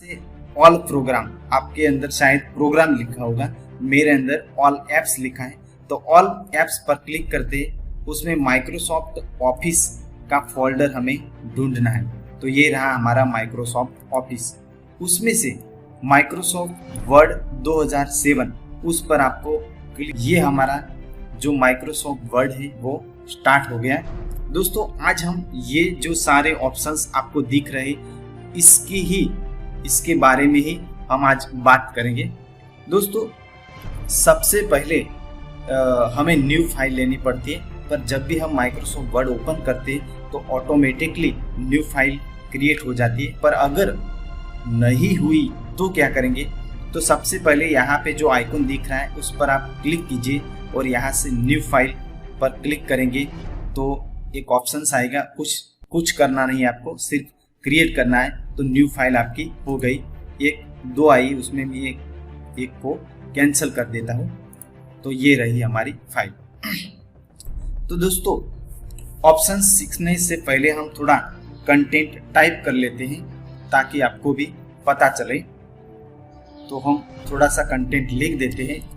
से all programme, आपके अंदर शायद प्रोग्राम लिखा होगा, मेरे अंदर ऑल एप्स लिखा है। तो ऑल एप्स पर क्लिक करते उसमें माइक्रोसॉफ्ट ऑफिस का फोल्डर हमें ढूंढना है। तो ये रहा हमारा माइक्रोसॉफ्ट ऑफिस। उसमें से माइक्रोसॉफ्ट वर्ड 2007 उस पर आपको क्लिक। ये हमारा जो माइक्रोसॉफ्ट वर्ड है वो स्टार्ट हो गया है। दोस्तों आज हम ये जो सारे ऑप्शंस आपको दिख रहे इसके बारे में ही हम आज बात करेंगे। दोस्तों सबसे पहले हमें न्यू फाइल लेनी पड़ती है, पर जब भी हम माइक्रोसॉफ्ट वर्ड ओपन करते हैं तो ऑटोमेटिकली न्यू फाइल क्रिएट हो जाती है। पर अगर नहीं हुई तो क्या करेंगे, तो सबसे पहले यहाँ पे जो आइकन दिख रहा है उस पर आप क्लिक कीजिए और यहाँ से न्यू फाइल पर क्लिक करेंगे तो एक ऑप्शन आएगा। कुछ करना नहीं है, आपको सिर्फ क्रिएट करना है। तो न्यू फाइल आपकी हो गई। एक दो आई, उसमें भी एक को कैंसिल कर देता हूँ। तो ये रही हमारी फाइल। तो दोस्तों ऑप्शन सीखने से पहले हम थोड़ा कंटेंट टाइप कर लेते हैं ताकि आपको भी पता चले। तो हम थोड़ा सा कंटेंट लिख देते हैं।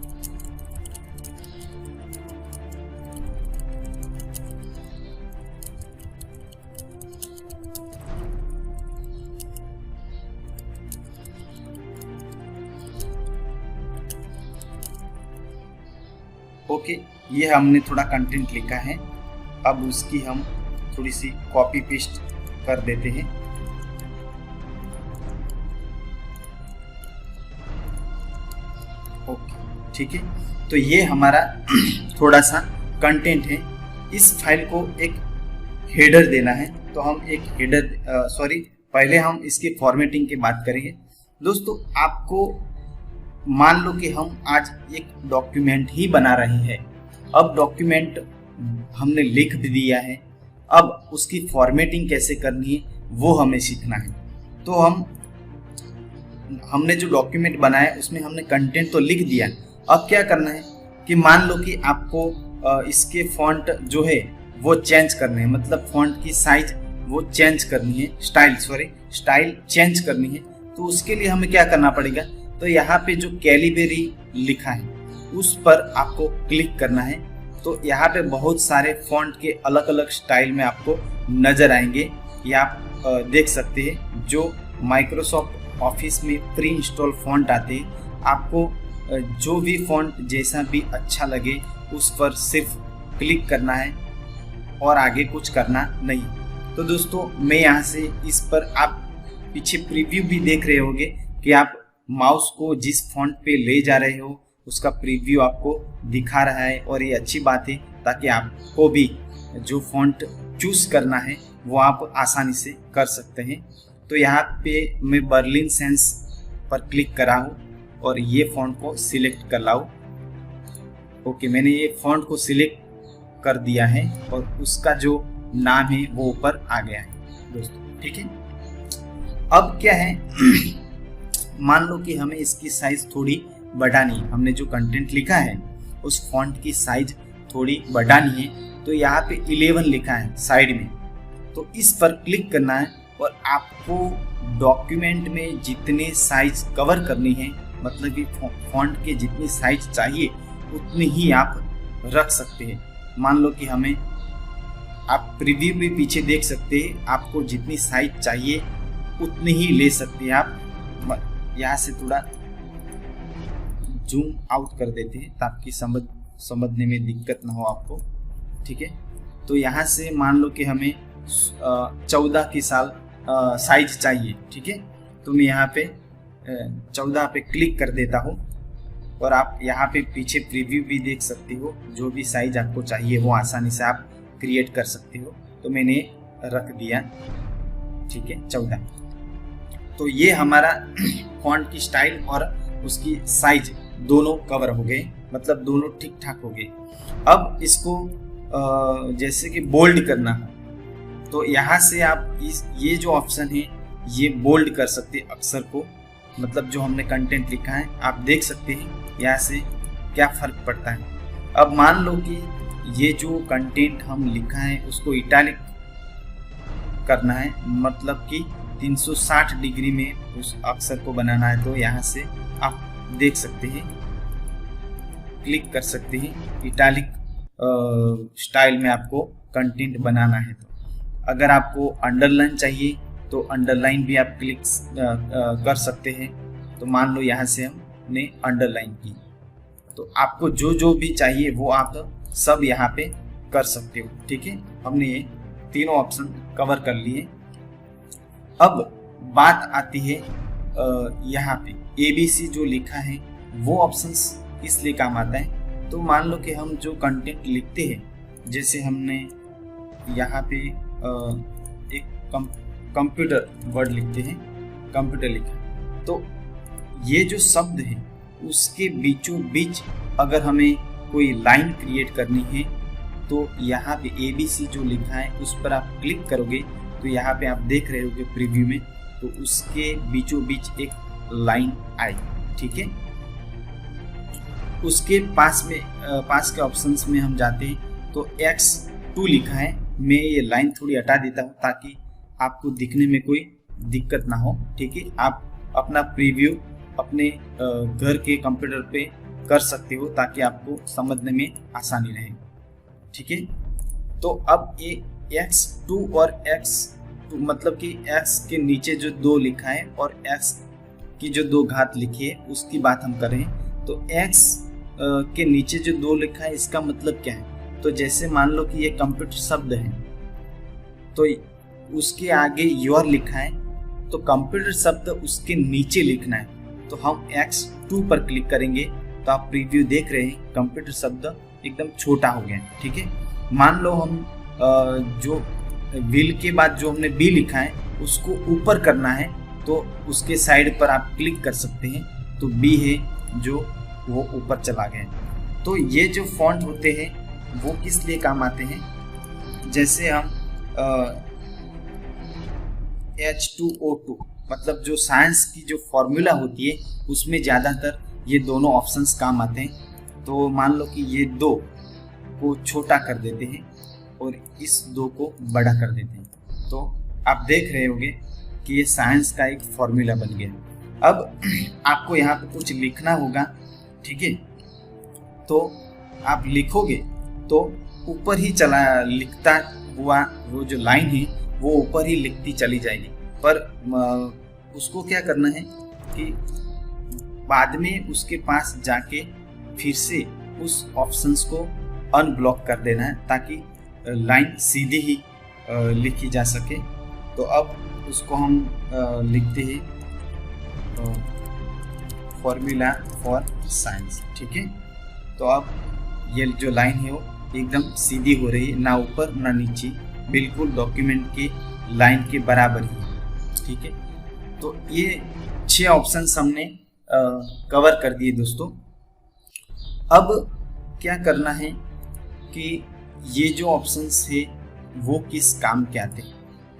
ओके, ये हमने थोड़ा कंटेंट लिखा है। अब उसकी हम थोड़ी सी कॉपी पेस्ट कर देते हैं। ओके ठीक है, तो ये हमारा थोड़ा सा कंटेंट है। इस फाइल को एक हेडर देना है। तो हम एक हेडर पहले हम इसकी फॉर्मेटिंग की बात करेंगे। दोस्तों आपको मान लो कि हम आज एक डॉक्यूमेंट ही बना रहे हैं। अब डॉक्यूमेंट हमने लिख भी दिया है, अब उसकी फॉर्मेटिंग कैसे करनी है वो हमें सीखना है। तो हमने जो डॉक्यूमेंट बनाया उसमें हमने कंटेंट तो लिख दिया। अब क्या करना है कि मान लो कि आपको इसके फॉन्ट जो है वो चेंज करने हैं, मतलब फॉन्ट की साइज वो चेंज करनी है, स्टाइल चेंज करनी है। तो उसके लिए हमें क्या करना पड़ेगा, तो यहाँ पे जो कैलिबरी लिखा है उस पर आपको क्लिक करना है। तो यहाँ पे बहुत सारे फॉन्ट के अलग अलग स्टाइल में आपको नजर आएंगे। ये आप देख सकते हैं। जो माइक्रोसॉफ्ट ऑफिस में प्री इंस्टॉल फॉन्ट आते हैं, आपको जो भी फॉन्ट जैसा भी अच्छा लगे उस पर सिर्फ क्लिक करना है और आगे कुछ करना नहीं। तो दोस्तों मैं यहाँ से इस पर, आप पीछे प्रीव्यू भी देख रहे होंगे कि आप माउस को जिस फॉन्ट पे ले जा रहे हो उसका प्रीव्यू आपको दिखा रहा है। और ये अच्छी बात है ताकि आपको भी जो फॉन्ट चूज करना है वो आप आसानी से कर सकते हैं। तो यहाँ पे मैं बर्लिन सेंस पर क्लिक करा हूँ और ये फॉन्ट को सिलेक्ट कर लाऊं। ओके, मैंने ये फॉन्ट को सिलेक्ट कर दिया है और उसका जो नाम है वो ऊपर आ गया है दोस्तों। ठीक है, अब क्या है मान लो कि हमें इसकी साइज थोड़ी बढ़ानी है। हमने जो कंटेंट लिखा है उस फॉन्ट की साइज थोड़ी बढ़ानी है। तो यहाँ पे 11 लिखा है साइड में, तो इस पर क्लिक करना है और आपको डॉक्यूमेंट में जितने साइज कवर करनी है, मतलब कि फॉन्ट के जितनी साइज चाहिए उतनी ही आप रख सकते हैं। मान लो कि हमें, आप प्रीव्यू में पीछे देख सकते हैं, आपको जितनी साइज चाहिए उतनी ही ले सकते हैं। आप यहाँ से थोड़ा जूम आउट कर देते हैं ताकि समझने में दिक्कत ना हो आपको। ठीक है, तो यहाँ से मान लो कि हमें 14 की साइज चाहिए। ठीक है, तो मैं यहाँ पे 14 पे क्लिक कर देता हूँ और आप यहाँ पे पीछे प्रीव्यू भी देख सकते हो। जो भी साइज आपको चाहिए वो आसानी से आप क्रिएट कर सकते हो। तो मैंने रख दिया, ठीक है, 14। तो ये हमारा फॉन्ट की स्टाइल और उसकी साइज दोनों कवर हो गए, मतलब दोनों ठीक ठाक हो गए। अब इसको जैसे कि बोल्ड करना है, तो यहाँ से आप ये जो ऑप्शन है ये बोल्ड कर सकते हैं अक्षर को, मतलब जो हमने कंटेंट लिखा है आप देख सकते हैं यहाँ से क्या फर्क पड़ता है। अब मान लो कि ये जो कंटेंट हम लिखा है उसको इटैलिक करना है, मतलब कि 360 डिग्री में उस अक्षर को बनाना है तो यहाँ से आप देख सकते हैं, क्लिक कर सकते हैं। इटालिक स्टाइल में आपको कंटेंट बनाना है तो अगर आपको अंडरलाइन चाहिए तो अंडरलाइन भी आप क्लिक कर सकते हैं। तो मान लो यहाँ से हमने अंडरलाइन की, तो आपको जो जो भी चाहिए वो आप सब यहाँ पे कर सकते हो। ठीक है, हमने ये तीनों ऑप्शन कवर कर लिए। अब बात आती है यहाँ पे ABC जो लिखा है वो ऑप्शंस इसलिए काम आता है। तो मान लो कि हम जो कंटेंट लिखते हैं, जैसे हमने यहाँ पे एक कंप्यूटर वर्ड लिखते हैं, कंप्यूटर लिखा, तो ये जो शब्द है उसके बीचों बीच अगर हमें कोई लाइन क्रिएट करनी है तो यहाँ पे ABC जो लिखा है उस पर आप क्लिक करोगे तो यहाँ पे आप देख रहे होगे प्रीव्यू में, तो उसके बीचों बीच एक लाइन आई। ठीक है, उसके पास के ऑप्शंस में हम जाते हैं तो X2 लिखा है। मैं ये लाइन थोड़ी हटा देता हूँ ताकि आपको दिखने में कोई दिक्कत ना हो। ठीक है, आप अपना प्रीव्यू अपने घर के कंप्यूटर पे कर सकते हो ताकि आपको समझने में आसानी रहे। ठीक है, तो अब ये X2 और X2 मतलब कि X के नीचे जो 2 लिखा है और X की जो 2 घात लिखी है उसकी बात हम करें तो X के नीचे जो 2 लिखा है इसका मतलब क्या है। तो जैसे मान लो कि ये कंप्यूटर शब्द है तो उसके आगे योर लिखा है, तो कंप्यूटर शब्द उसके नीचे लिखना है। तो हम X2 पर क्लिक करेंगे तो आप प्रीव्यू देख रहे हैं कंप्यूटर शब्द एकदम छोटा हो गया। ठीक है, मान लो हम जो विल के बाद जो हमने बी लिखा है उसको ऊपर करना है तो उसके साइड पर आप क्लिक कर सकते हैं, तो बी है जो वो ऊपर चला गया। तो ये जो फॉन्ट होते हैं वो किस लिए काम आते हैं, जैसे हम H2O2 मतलब जो साइंस की जो फॉर्मूला होती है उसमें ज़्यादातर ये दोनों ऑप्शंस काम आते हैं। तो मान लो कि ये 2 को छोटा कर देते हैं और इस 2 को बड़ा कर देते हैं, तो आप देख रहे होंगे कि ये साइंस का एक फॉर्मूला बन गया। अब आपको यहाँ पे कुछ लिखना होगा। ठीक है, तो आप लिखोगे तो ऊपर ही चला लिखता हुआ वो जो लाइन है वो ऊपर ही लिखती चली जाएगी, पर उसको क्या करना है कि बाद में उसके पास जाके फिर से उस ऑप्शंस को अनब्लॉक कर देना है ताकि लाइन सीधी ही लिखी जा सके। तो अब उसको हम लिखते हैं फॉर्मूला फॉर साइंस। ठीक है, तो अब ये जो लाइन है वो एकदम सीधी हो रही है, ना ऊपर ना नीचे, बिल्कुल डॉक्यूमेंट के लाइन के बराबर ही। ठीक है, तो ये 6 ऑप्शंस हमने कवर कर दिए दोस्तों। अब क्या करना है कि ये जो ऑप्शंस है वो किस काम के आते हैं,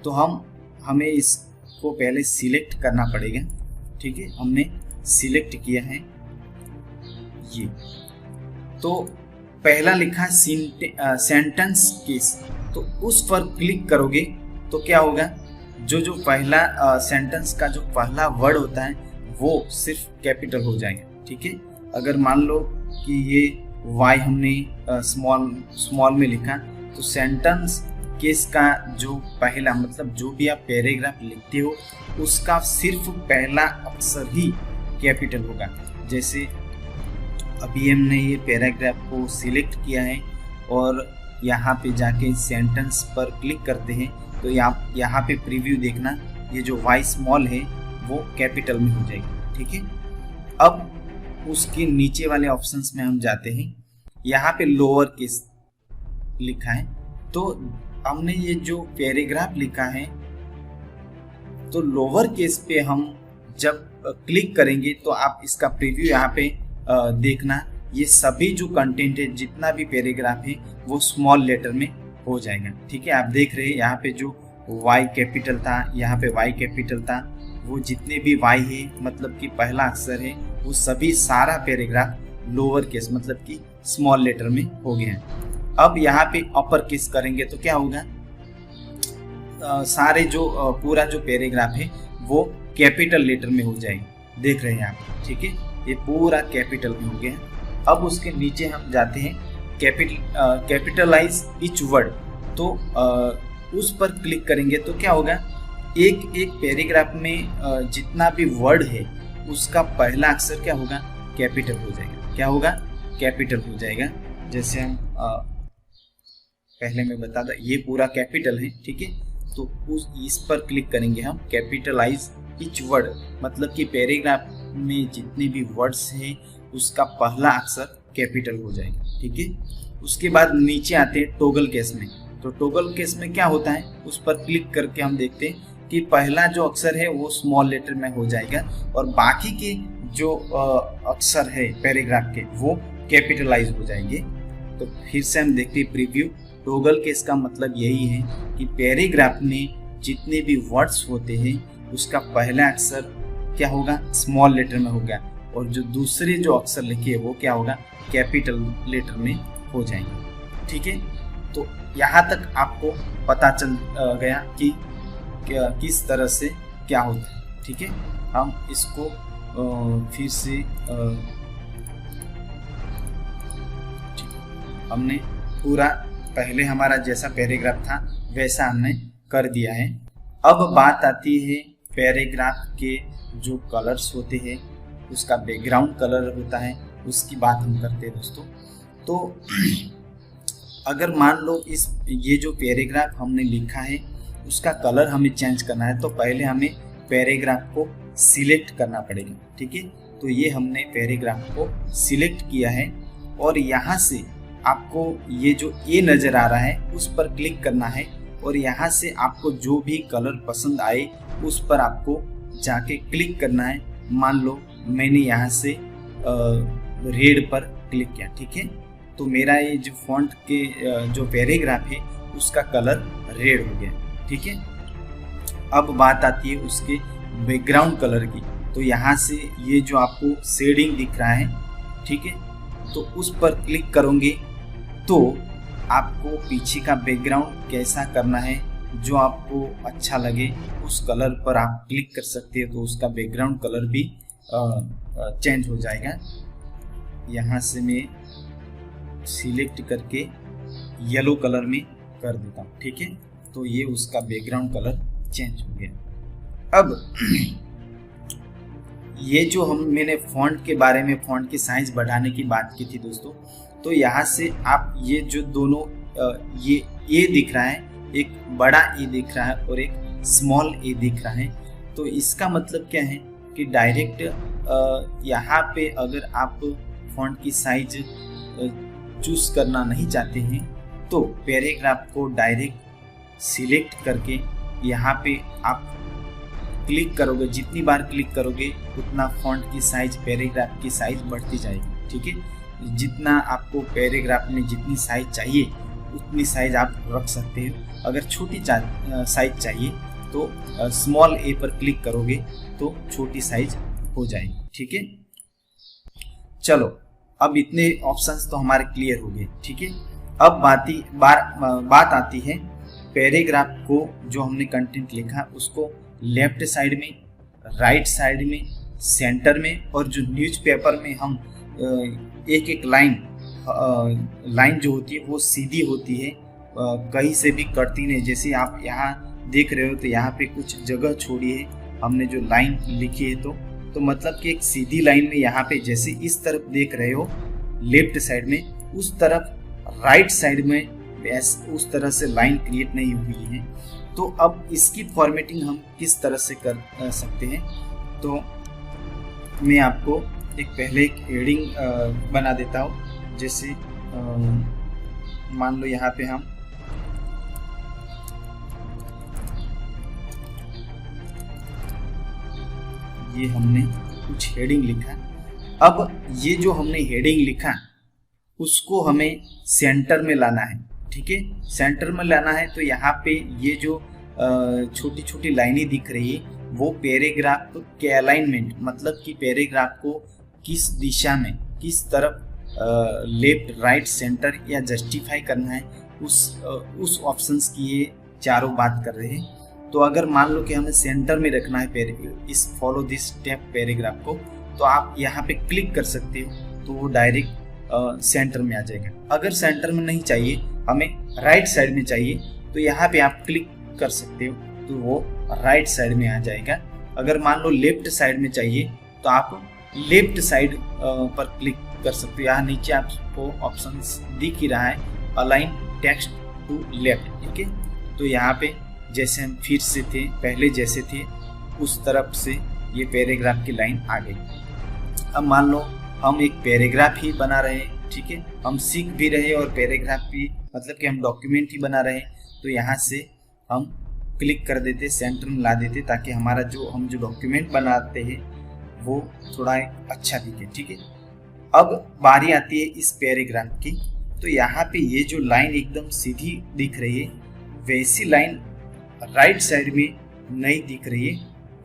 तो हमें इसको पहले सिलेक्ट करना पड़ेगा। ठीक है, हमने सिलेक्ट किया है ये, तो पहला लिखा सेंटेंस केस, तो उस पर क्लिक करोगे तो क्या होगा, जो पहला सेंटेंस का जो पहला वर्ड होता है वो सिर्फ कैपिटल हो जाएगा। ठीक है, अगर मान लो कि ये वाई हमने स्मॉल में लिखा तो सेंटेंस केस का जो पहला मतलब जो भी आप पैराग्राफ लिखते हो उसका सिर्फ पहला अक्षर ही कैपिटल होगा। जैसे अभी हमने ये पैराग्राफ को सिलेक्ट किया है और यहाँ पे जाके सेंटेंस पर क्लिक करते हैं तो यहाँ पे प्रीव्यू देखना, ये जो वाई स्मॉल है वो कैपिटल में हो जाएगी। ठीक है, अब उसके नीचे वाले ऑप्शंस में हम जाते हैं, यहाँ पे लोअर केस लिखा है, तो हमने ये जो पैराग्राफ लिखा है तो लोअर केस पे हम जब क्लिक करेंगे तो आप इसका प्रीव्यू यहाँ पे देखना, ये सभी जो कंटेंट है जितना भी पैराग्राफ है वो स्मॉल लेटर में हो जाएगा। ठीक है, आप देख रहे हैं यहाँ पे जो वाई कैपिटल था, यहाँ पे वाई कैपिटल था, वो जितने भी वाई है मतलब कि पहला अक्षर है वो सभी सारा पैराग्राफ लोअर केस मतलब कि स्मॉल लेटर में हो गया है। अब यहाँ पे अपर केस करेंगे तो क्या होगा, सारे जो पूरा जो पैराग्राफ है वो कैपिटल लेटर में हो जाएगा, देख रहे हैं आप, ठीक है। ये पूरा कैपिटल में हो गया। अब उसके नीचे हम जाते हैं कैपिटलाइज ईच वर्ड, तो उस पर क्लिक करेंगे तो क्या होगा, एक एक पैराग्राफ में जितना भी वर्ड है उसका पहला अक्षर क्या होगा, कैपिटल हो जाएगा। क्या होगा, कैपिटल हो जाएगा। जैसे हम पहले मैं बता था, ये पूरा कैपिटल है, ठीक है। तो इस पर क्लिक करेंगे हम, कैपिटलाइज ईच वर्ड, मतलब कि पैराग्राफ में जितने भी वर्ड्स हैं उसका पहला अक्षर कैपिटल हो जाएगा, ठीक है। उसके बाद नीचे आते हैं टॉगल केस में। तो टॉगल केस में क्या होता है, उस पर क्लिक करके हम देखते हैं कि पहला जो अक्षर है वो स्मॉल लेटर में हो जाएगा और बाकी के जो अक्षर है पैराग्राफ के वो कैपिटलाइज हो जाएंगे। तो फिर से हम देखते हैं प्रीव्यू। टॉगल केस का मतलब यही है कि पैराग्राफ में जितने भी वर्ड्स होते हैं उसका पहला अक्षर क्या होगा, स्मॉल लेटर में होगा और जो दूसरे जो अक्षर लिखे वो क्या होगा, कैपिटल लेटर में हो जाएंगे, ठीक है। तो यहाँ तक आपको पता चल गया कि किस तरह से क्या होता है, ठीक है। हम इसको फिर से हमने पूरा पहले हमारा जैसा पैराग्राफ था वैसा हमने कर दिया है। अब बात आती है पैराग्राफ के जो कलर्स होते हैं, उसका बैकग्राउंड कलर होता है, उसकी बात हम करते हैं दोस्तों। तो अगर मान लो ये जो पैराग्राफ हमने लिखा है उसका कलर हमें चेंज करना है, तो पहले हमें पैराग्राफ को सिलेक्ट करना पड़ेगा, ठीक है। तो ये हमने पैराग्राफ को सिलेक्ट किया है और यहाँ से आपको ये जो ए नज़र आ रहा है उस पर क्लिक करना है और यहाँ से आपको जो भी कलर पसंद आए उस पर आपको जाके क्लिक करना है। मान लो मैंने यहाँ से रेड पर क्लिक किया, ठीक है। तो मेरा ये जो फॉन्ट के जो पैराग्राफ है उसका कलर रेड हो गया, ठीक है। अब बात आती है उसके बैकग्राउंड कलर की। तो यहाँ से ये जो आपको शेडिंग दिख रहा है, ठीक है, तो उस पर क्लिक करोगे तो आपको पीछे का बैकग्राउंड कैसा करना है, जो आपको अच्छा लगे उस कलर पर आप क्लिक कर सकते हो, तो उसका बैकग्राउंड कलर भी चेंज हो जाएगा। यहाँ से मैं सिलेक्ट करके येलो कलर में कर देता हूँ, ठीक है। तो ये उसका बैकग्राउंड कलर चेंज हो गया। अब ये जो मैंने फॉन्ट के बारे में, फॉन्ट की साइज बढ़ाने की बात की थी दोस्तों, तो यहाँ से आप ये जो दोनों ये ए दिख रहा है, एक बड़ा ए दिख रहा है और एक स्मॉल ए दिख रहा है। तो इसका मतलब क्या है कि डायरेक्ट यहाँ पे अगर आप फॉन्ट की साइज चूज करना नहीं चाहते हैं तो पैराग्राफ को डायरेक्ट सिलेक्ट करके यहाँ पे आप क्लिक करोगे, जितनी बार क्लिक करोगे उतना फॉन्ट की साइज, पैराग्राफ की साइज बढ़ती जाएगी, ठीक है। जितना आपको पैराग्राफ में जितनी साइज चाहिए उतनी साइज आप रख सकते हो। अगर छोटी साइज चाहिए तो स्मॉल ए पर क्लिक करोगे तो छोटी साइज हो जाएगी, ठीक है। चलो, अब इतने ऑप्शंस तो हमारे क्लियर हो गए, ठीक है। अब बात आती है पैराग्राफ को, जो हमने कंटेंट लिखा उसको लेफ्ट साइड में, राइट साइड में, सेंटर में, और जो न्यूज़पेपर में हम एक एक लाइन जो होती है वो सीधी होती है, कहीं से भी कटती नहीं। जैसे आप यहाँ देख रहे हो तो यहाँ पे कुछ जगह छोड़ी है हमने जो लाइन लिखी है, तो मतलब कि एक सीधी लाइन में यहाँ पे जैसे इस तरफ देख रहे हो लेफ्ट साइड में, उस तरफ राइट साइड में उस तरह से लाइन क्रिएट नहीं हुई है। तो अब इसकी फॉर्मेटिंग हम किस तरह से कर सकते हैं, तो मैं आपको पहले एक हेडिंग बना देता हूँ। जैसे मान लो यहाँ पे हम ये हमने कुछ हेडिंग लिखा। अब ये जो हमने हेडिंग लिखा उसको हमें सेंटर में लाना है, ठीक है। सेंटर में लाना है तो यहाँ पे ये जो छोटी छोटी लाइनें दिख रही है वो पैराग्राफ के अलाइनमेंट, मतलब कि पैराग्राफ को किस दिशा में, किस तरफ लेफ्ट, राइट, सेंटर या जस्टिफाई करना है, उस ऑप्शंस की ये चारों बात कर रहे हैं। तो अगर मान लो कि हमें सेंटर में रखना है इस फॉलो दिस स्टेप पैराग्राफ को, तो आप यहाँ पे क्लिक कर सकते हो, तो वो डायरेक्ट सेंटर में आ जाएगा। अगर सेंटर में नहीं चाहिए, हमें राइट साइड में चाहिए, तो यहाँ पे आप क्लिक कर सकते हो, तो वो राइट साइड में आ जाएगा। अगर मान लो लेफ्ट साइड में चाहिए, तो आप लेफ्ट साइड पर क्लिक कर सकते हो। यहाँ नीचे आपको ऑप्शन दिख ही रहा है, अलाइन टेक्स्ट टू लेफ्ट, ठीक है। तो यहाँ पे जैसे हम फिर से थे, पहले जैसे थे उस तरफ से ये पैराग्राफ की लाइन आ गई। अब मान लो हम एक पैराग्राफ ही बना रहे हैं, ठीक है, हम सीख भी रहे और पैराग्राफ भी, मतलब कि हम डॉक्यूमेंट ही बना रहे हैं, तो यहाँ से हम क्लिक कर देते, सेंटर में ला देते, ताकि हमारा हम जो डॉक्यूमेंट बनाते हैं वो थोड़ा अच्छा दिखे, ठीक है। अब बारी आती है इस पैराग्राफ की। तो यहाँ पे ये जो लाइन एकदम सीधी दिख रही है, वैसी लाइन राइट साइड में नहीं दिख रही है,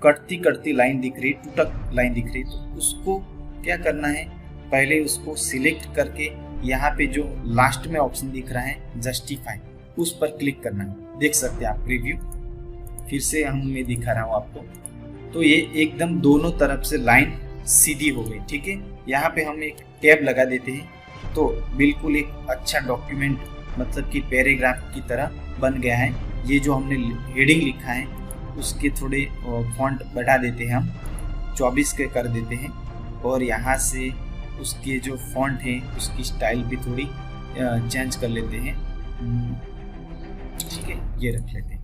कटती कटती लाइन दिख रही है, टूटक लाइन दिख रही है। तो उसको क्या करना है, पहले उसको सिलेक्ट करके यहाँ पे जो लास्ट में ऑप्शन दिख रहा है जस्टिफाई, उस पर क्लिक करना है। देख सकते हैं आप प्रीव्यू, फिर से मैं दिखा रहा हूँ आपको। तो ये एकदम दोनों तरफ से लाइन सीधी हो गई, ठीक है। यहाँ पे हम एक टैब लगा देते हैं, तो बिल्कुल एक अच्छा डॉक्यूमेंट, मतलब कि पैराग्राफ की तरह बन गया है। ये जो हमने हेडिंग लिखा है उसके थोड़े फॉन्ट बढ़ा देते हैं, हम 24 के कर देते हैं, और यहाँ से उसके जो फॉन्ट है उसकी स्टाइल भी थोड़ी चेंज कर लेते हैं, ठीक है, ये रख लेते हैं।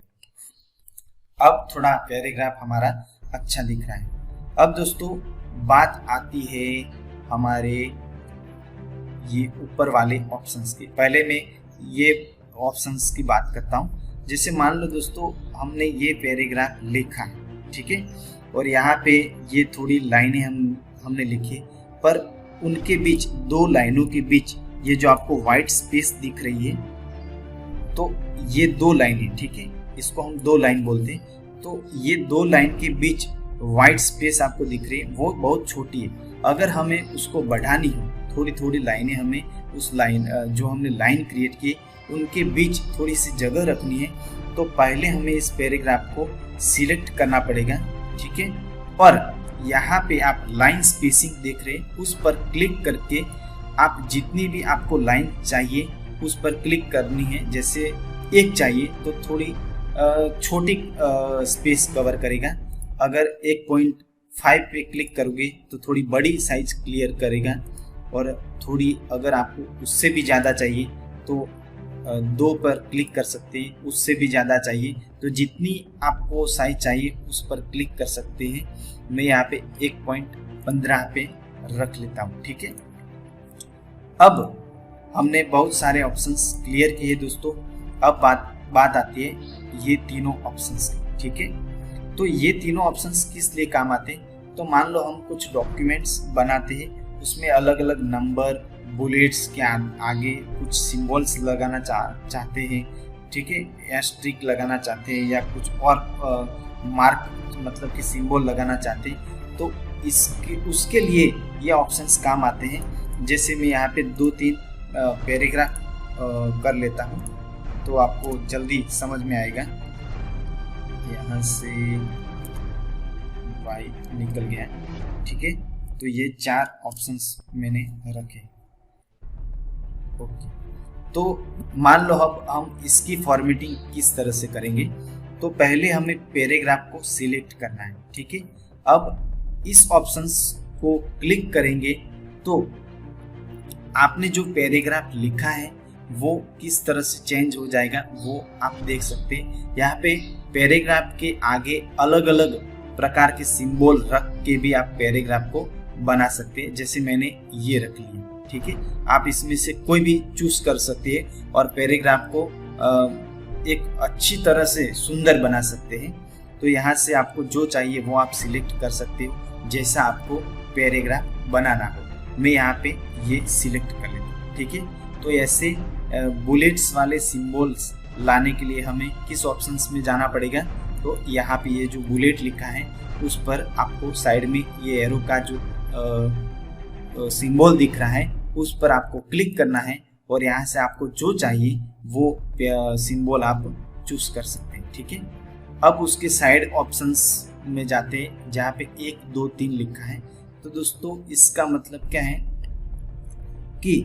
अब थोड़ा पैराग्राफ हमारा अच्छा दिख रहा है। अब दोस्तों बात आती है हमारे ये ऊपर वाले ऑप्शंस की। पहले मैं ये ऑप्शंस की बात करता हूँ। जैसे मान लो दोस्तों हमने ये पैराग्राफ लिखा है, ठीक है, और यहाँ पे ये थोड़ी लाइनें हमने लिखी, पर उनके बीच, दो लाइनों के बीच ये जो आपको व्हाइट स्पेस दिख रही है, तो ये दो लाइनें, ठीक है, इसको हम दो लाइन बोलते हैं। तो ये दो लाइन के बीच व्हाइट स्पेस आपको दिख रही है, वो बहुत छोटी है। अगर हमें उसको बढ़ानी हो, थोड़ी थोड़ी लाइनें हमें उस लाइन जो हमने लाइन क्रिएट की उनके बीच थोड़ी सी जगह रखनी है, तो पहले हमें इस पैराग्राफ को सिलेक्ट करना पड़ेगा, ठीक है। और यहाँ पे आप लाइन स्पेसिंग देख रहे हैं, उस पर क्लिक करके आप जितनी भी आपको लाइन चाहिए उस पर क्लिक करनी है। जैसे एक चाहिए तो थोड़ी छोटी स्पेस कवर करेगा, अगर 1.5 पे क्लिक करोगे तो थोड़ी बड़ी साइज क्लियर करेगा, और थोड़ी अगर आपको उससे भी ज़्यादा चाहिए तो 2 पर क्लिक कर सकते हैं, उससे भी ज़्यादा चाहिए तो जितनी आपको साइज चाहिए उस पर क्लिक कर सकते हैं। मैं यहाँ पे 1.15 पे रख लेता हूँ, ठीक है। अब हमने बहुत सारे ऑप्शंस क्लियर किए दोस्तों। अब बात आती है ये तीनों ऑप्शंस की, ठीक है। तो ये तीनों ऑप्शंस किस लिए काम आते हैं, तो मान लो हम कुछ डॉक्यूमेंट्स बनाते हैं, उसमें अलग अलग नंबर, बुलेट्स के आगे कुछ सिंबल्स लगाना चाहते हैं, ठीक है, एस्ट्रिक लगाना चाहते हैं, या कुछ और मार्क, मतलब कि सिंबल लगाना चाहते हैं, तो उसके लिए ये ऑप्शंस काम आते हैं। जैसे मैं यहाँ पे 2-3 पैराग्राफ कर लेता हूँ, तो आपको जल्दी समझ में आएगा। यहाँ से वाई निकल गया, ठीक है। तो ये 4 ऑप्शंस मैंने रखे, ओके। तो मान लो अब हम इसकी फॉर्मेटिंग किस तरह से करेंगे, तो पहले हमें पैराग्राफ को सिलेक्ट करना है, ठीक है। अब इस ऑप्शंस को क्लिक करेंगे तो आपने जो पैराग्राफ लिखा है वो किस तरह से चेंज हो जाएगा वो आप देख सकते हैं। यहाँ पे पैराग्राफ के आगे अलग अलग प्रकार के सिंबल रख के भी आप पैराग्राफ को बना सकते हैं। जैसे मैंने ये रख लिया, ठीक है, आप इसमें से कोई भी चूज कर सकते हैं और पैराग्राफ को एक अच्छी तरह से सुंदर बना सकते हैं। तो यहाँ से आपको जो चाहिए वो आप सिलेक्ट कर सकते हो, जैसा आपको पैराग्राफ बनाना हो। मैं यहाँ पे ये सिलेक्ट कर लेता हूँ, ठीक है। तो ऐसे बुलेट्स वाले सिंबल्स लाने के लिए हमें किस ऑप्शंस में जाना पड़ेगा, तो यहाँ पे ये जो बुलेट लिखा है उस पर आपको साइड में ये एरो का जो सिंबल दिख रहा है उस पर आपको क्लिक करना है, और यहाँ से आपको जो चाहिए वो सिंबल आप चूज कर सकते हैं। ठीक है, अब उसके साइड ऑप्शंस में जाते हैं जहाँ पे 1 2 3 लिखा है। तो दोस्तों इसका मतलब क्या है कि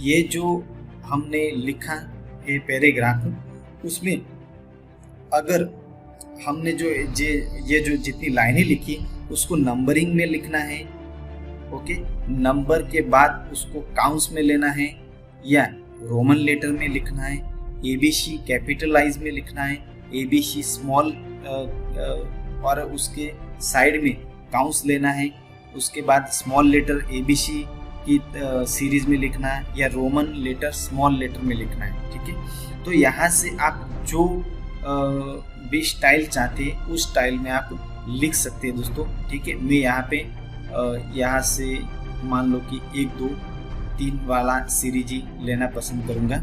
ये जो हमने लिखा है पैराग्राफ, उसमें अगर हमने जो ये जो जितनी लाइनें लिखी उसको नंबरिंग में लिखना है, ओके, नंबर के बाद उसको काउंट्स में लेना है या रोमन लेटर में लिखना है, ABC कैपिटलाइज में लिखना है, ABC स्मॉल और उसके साइड में काउंट्स लेना है, उसके बाद स्मॉल लेटर ABC की सीरीज में लिखना है या रोमन लेटर स्मॉल लेटर में लिखना है। ठीक है, तो यहाँ से आप जो भी स्टाइल चाहते हैं उस स्टाइल में आप लिख सकते हैं दोस्तों। ठीक है, मैं यहाँ पे यहाँ से मान लो कि 1 2 3 वाला सीरीज ही लेना पसंद करूँगा।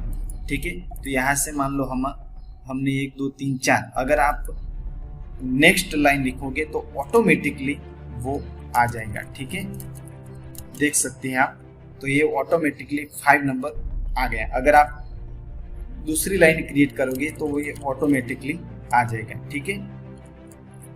ठीक है, तो यहाँ से मान लो हमने 1 2 3 4, अगर आप नेक्स्ट लाइन लिखोगे तो ऑटोमेटिकली वो आ जाएगा। ठीक है, देख सकते हैं आप, तो ये ऑटोमेटिकली 5 नंबर आ गया। अगर आप दूसरी लाइन क्रिएट करोगे तो वो ये ऑटोमेटिकली आ जाएगा। ठीक है,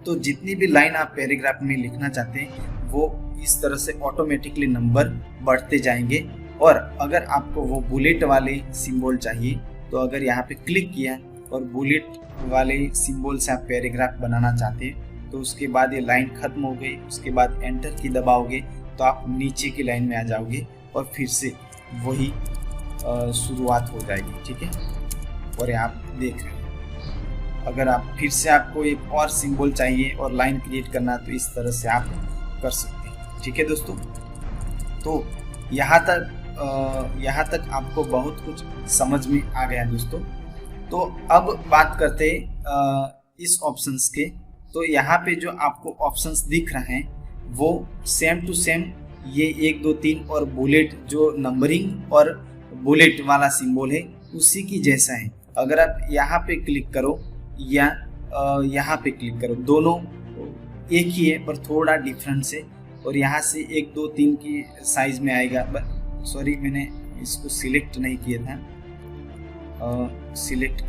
तो जितनी भी लाइन आप पैराग्राफ में लिखना चाहते हैं वो इस तरह से ऑटोमेटिकली नंबर बढ़ते जाएंगे। और अगर आपको वो बुलेट वाले सिंबल चाहिए तो अगर यहाँ पे क्लिक किया और बुलेट वाले सिंबल से आप पैराग्राफ बनाना चाहते हैं तो उसके बाद ये लाइन खत्म हो गई, उसके बाद एंटर की दबाओगे तो आप नीचे की लाइन में आ जाओगे और फिर से वही शुरुआत हो जाएगी। ठीक है, और ये आप देख रहे हैं। अगर आप फिर से आपको एक और सिंबल चाहिए और लाइन क्रिएट करना तो इस तरह से आप कर सकते हैं। ठीक है दोस्तों, तो यहाँ तक आपको बहुत कुछ समझ में आ गया दोस्तों। तो अब बात करते हैं इस ऑप्शंस के। तो यहाँ पे जो आपको ऑप्शंस दिख रहे हैं वो सेम टू सेम ये 1 2 3 और बुलेट जो नंबरिंग और बुलेट वाला सिंबल है उसी की जैसा है। अगर आप यहाँ पे क्लिक करो या यहाँ पे क्लिक करो, दोनों एक ही है पर थोड़ा डिफरेंस है। और यहाँ से 1 2 3 की साइज में आएगा। सॉरी, मैंने इसको सिलेक्ट नहीं किया था, सिलेक्ट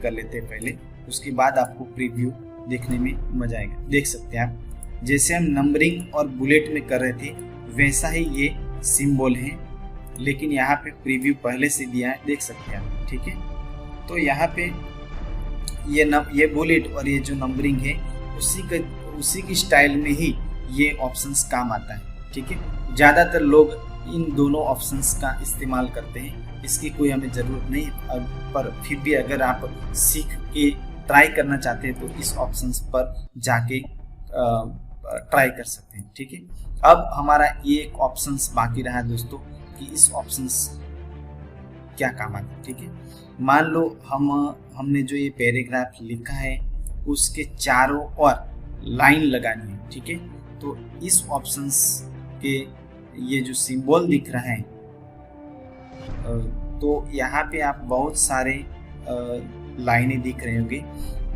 कर लेते पहले, उसके बाद आपको प्रीव्यू देखने में मजा आएगा। देख सकते हैं आप, जैसे हम नंबरिंग और बुलेट में कर रहे थे वैसा ही ये सिंबल है, लेकिन यहाँ पे प्रीव्यू पहले से दिया है, देख सकते हैं आप। ठीक है, तो यहाँ पे ये बुलेट और ये जो नंबरिंग है उसी की स्टाइल में ही ये ऑप्शंस काम आता है। ठीक है, ज़्यादातर लोग इन दोनों ऑप्शंस का इस्तेमाल करते हैं, इसकी कोई हमें ज़रूरत नहीं, पर फिर भी अगर आप सीख के ट्राई करना चाहते हैं तो इस ऑप्शंस पर जाके ट्राई कर सकते हैं। ठीक है, अब हमारा ये एक ऑप्शंस बाकी रहा दोस्तों कि इस ऑप्शंस क्या काम आता है। ठीक है, मान लो हमने जो ये पैराग्राफ लिखा है उसके चारों ओर लाइन लगानी है। ठीक है, तो इस ऑप्शंस के ये जो सिंबल दिख रहा है तो यहाँ पे आप बहुत सारे लाइनें दिख रहे होंगे।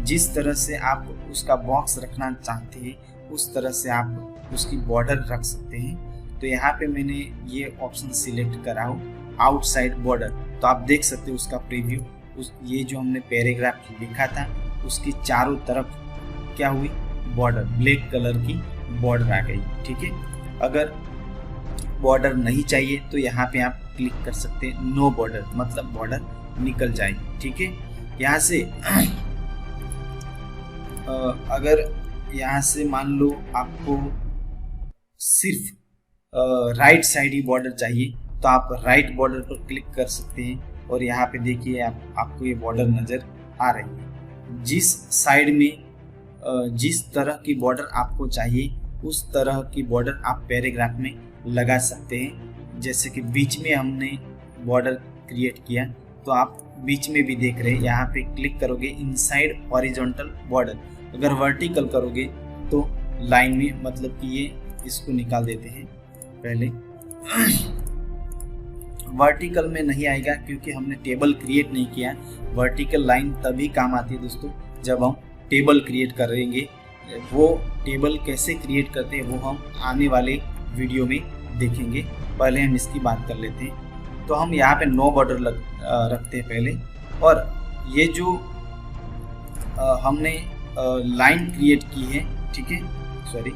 जिस तरह से आप उसका बॉक्स रखना चाहते हैं उस तरह से आप उसकी बॉर्डर रख सकते हैं। तो यहाँ पे मैंने ये ऑप्शन सिलेक्ट करा हो आउटसाइड बॉर्डर, तो आप देख सकते हो उसका प्रीव्यू। ये जो हमने पैराग्राफ लिखा था उसकी चारों तरफ क्या हुई, बॉर्डर, ब्लैक कलर की बॉर्डर आ गई। ठीक है, अगर बॉर्डर नहीं चाहिए तो यहाँ पे आप क्लिक कर सकते हैं नो बॉर्डर, मतलब बॉर्डर निकल जाएगी। ठीक है, यहाँ से अगर यहाँ से मान लो आपको सिर्फ राइट साइड ही बॉर्डर चाहिए तो आप राइट बॉर्डर पर क्लिक कर सकते हैं और यहाँ पे देखिए आपको ये बॉर्डर नज़र आ रही है। जिस साइड में जिस तरह की बॉर्डर आपको चाहिए उस तरह की बॉर्डर आप पैराग्राफ में लगा सकते हैं। जैसे कि बीच में हमने बॉर्डर क्रिएट किया तो आप बीच में भी देख रहे हैं, यहाँ पे क्लिक करोगे इनसाइड हॉरिजॉन्टल बॉर्डर। अगर वर्टिकल करोगे तो लाइन में, मतलब कि ये इसको निकाल देते हैं पहले। वर्टिकल में नहीं आएगा क्योंकि हमने टेबल क्रिएट नहीं किया। वर्टिकल लाइन तभी काम आती है दोस्तों जब हम टेबल क्रिएट करेंगे। वो टेबल कैसे क्रिएट करते हैं वो हम आने वाले वीडियो में देखेंगे, पहले हम इसकी बात कर लेते हैं। तो हम यहाँ पे नो बॉर्डर रखते हैं पहले, और ये जो हमने लाइन क्रिएट की है, ठीक है, सॉरी,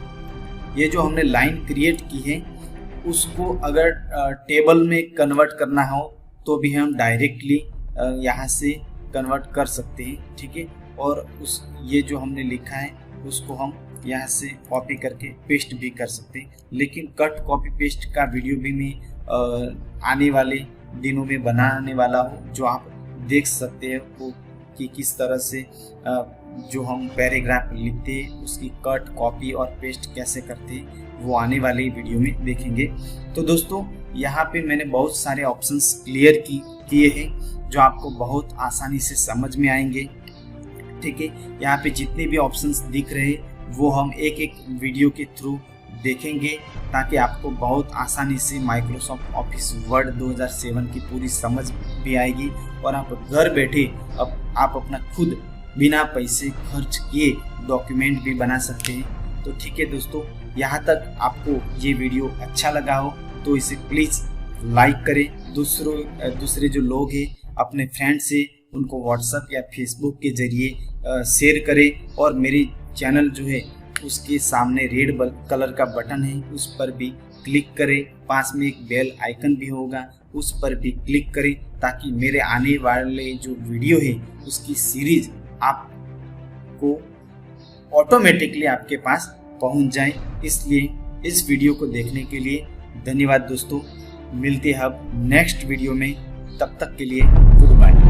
ये जो हमने लाइन क्रिएट की है उसको अगर टेबल में कन्वर्ट करना हो तो भी हम डायरेक्टली यहाँ से कन्वर्ट कर सकते हैं, ठीक है। और उस ये जो हमने लिखा है उसको हम यहाँ से कॉपी करके पेस्ट भी कर सकते हैं। लेकिन कट कॉपी पेस्ट का वीडियो भी मैं आने वाले दिनों में बनाने वाला हूँ, जो आप देख सकते हैं वो कि किस तरह से जो हम पैराग्राफ लिखते हैं उसकी कट कॉपी और पेस्ट कैसे करते हैं, वो आने वाले वीडियो में देखेंगे। तो दोस्तों यहाँ पे मैंने बहुत सारे ऑप्शंस क्लियर किए हैं जो आपको बहुत आसानी से समझ में आएंगे, ठीक है। यहाँ पे जितने भी ऑप्शंस दिख रहे हैं वो हम एक एक वीडियो के थ्रू देखेंगे ताकि आपको बहुत आसानी से माइक्रोसॉफ्ट ऑफिस वर्ड 2007 की पूरी समझ भी आएगी और आप घर बैठे आप अपना खुद बिना पैसे खर्च किए डॉक्यूमेंट भी बना सकते हैं। तो ठीक है दोस्तों, यहाँ तक आपको ये वीडियो अच्छा लगा हो तो इसे प्लीज़ लाइक करें, दूसरे जो लोग हैं अपने फ्रेंड से उनको व्हाट्सएप या फेसबुक के ज़रिए शेयर करें। और मेरी चैनल जो है उसके सामने रेड कलर का बटन है उस पर भी क्लिक करें, पास में एक बेल आइकन भी होगा उस पर भी क्लिक करें ताकि मेरे आने वाले जो वीडियो है उसकी सीरीज आपको ऑटोमेटिकली आपके पास पहुंच जाए। इसलिए इस वीडियो को देखने के लिए धन्यवाद दोस्तों। मिलते हैं अब नेक्स्ट वीडियो में, तब तक के लिए गुड बाय।